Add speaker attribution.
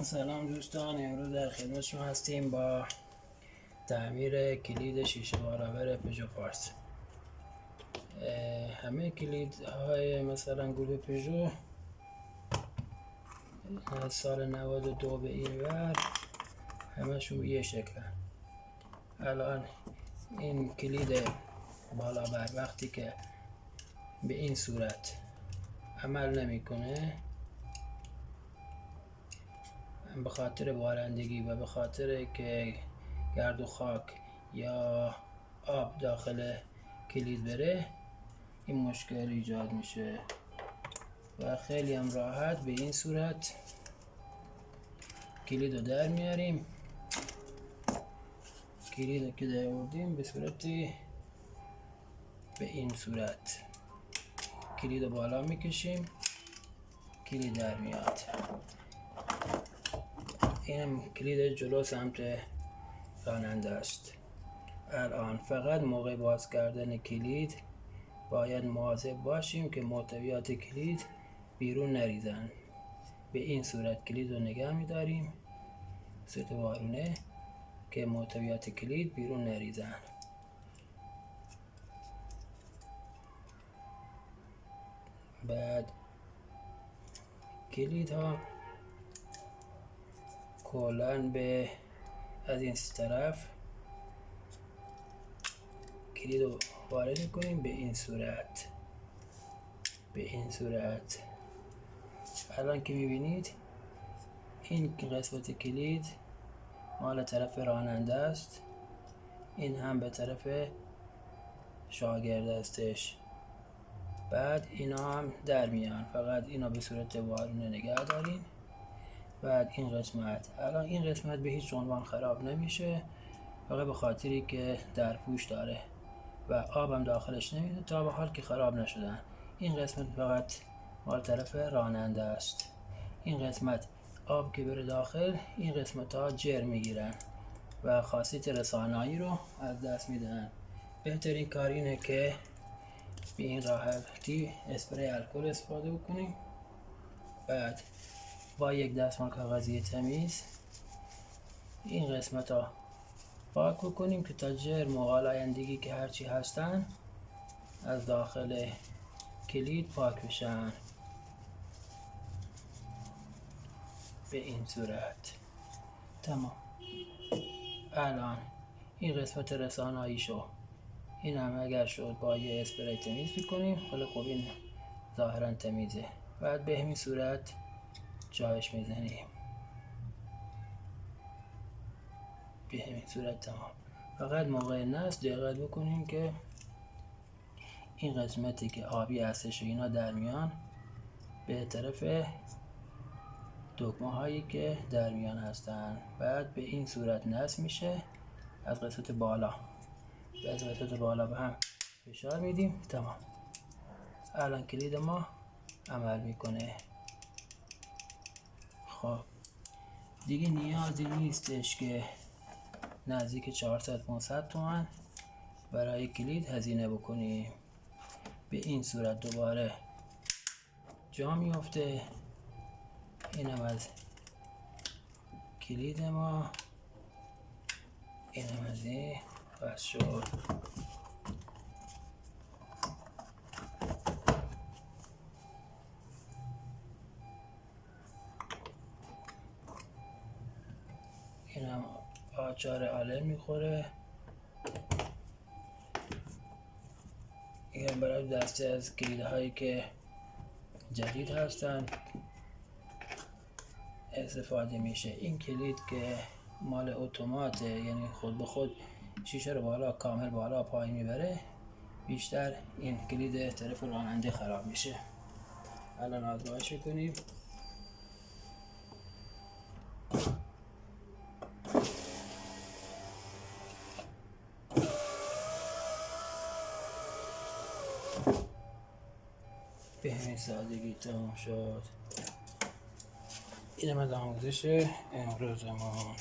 Speaker 1: سلام دوستان، امروز در خدمت شما هستیم با تعمیر کلید شیشه برابر پژو پارس. همه کلیدهای مثلا گروه پژو از سال 92 به این ور همشون یه شکلن. الان این کلید بالا بر وقتی که به این صورت عمل نمیکنه، به خاطر بارندگی و به خاطر که گرد و خاک یا آب داخل کلید بره، این مشکل ایجاد میشه و خیلی هم راحت به این صورت کلید رو در میاریم. کلید رو که در آوردیم به صورتی به این صورت کلید رو بالا میکشیم، کلید در میاد. اینم کلید جلو سمت راننده است. الان فقط موقع باز کردن کلید باید مواظب باشیم که محتویات کلید بیرون نریزن. به این صورت کلید رو نگه میداریم صورت وارونه که محتویات کلید بیرون نریزن. بعد کلید ها کلن به از این طرف کلید رو وارد میکنیم به این صورت. الان که میبینید این قسمت کلید مال طرف راننده است، این هم به طرف شاگرد استش. بعد اینا هم در میان، فقط اینا به صورت وارونه نگه دارین. بعد این قسمت، الان این قسمت به هیچ عنوان خراب نمیشه، فقط به خاطری که درپوش داره و آب هم داخلش نمیده تا به حال که خراب نشدن. این قسمت فقط مال طرف راننده است. این قسمت آب که بره داخل، این قسمت ها جر میگیرن و خاصیت رسانایی رو از دست میدن. بهترین کار اینه که به این راحتی اسپری الکل استفاده بکنیم. بعد با یک دستمال کاغذی تمیز این قسمت ها پاک بکنیم که تا جرم و آلایندگی که هرچی هستن از داخل کلید پاک بشن. به این صورت تمام. الان این قسمت رسانایی شو، این هم اگر شد با یه اسپری تمیز بکنیم. حالا خب این ظاهرا تمیزه. بعد به همین صورت جایش میزنیم. به همین صورت تمام. فقط موقع نصب دقت بکنیم که این قسمتی که آبی هستش و اینا در میان به طرف دکمه هایی که در میان هستن. بعد به این صورت نصب میشه از قسمت بالا. به قسمت بالا به هم فشار میدیم. تمام. الان کلید ما عمل میکنه. خب دیگه نیازی نیستش که نزدیک 400-500 تومن برای کلید هزینه بکنیم. به این صورت دوباره جا میفته. اینم از کلید ما، اینم از این. بس شد. اینم آچار آلن میخوره. این برای دسته از کلید هایی که جدید هستن استفاده میشه. این کلید که مال اتوماته، یعنی خود به خود شیشه رو بالا کامل بالا پایین میبره، بیشتر این کلید طرف راننده خراب میشه. الان آزمایش میکنیم. به همین سادگی تمام شد. اینم از آموزش امروزمون.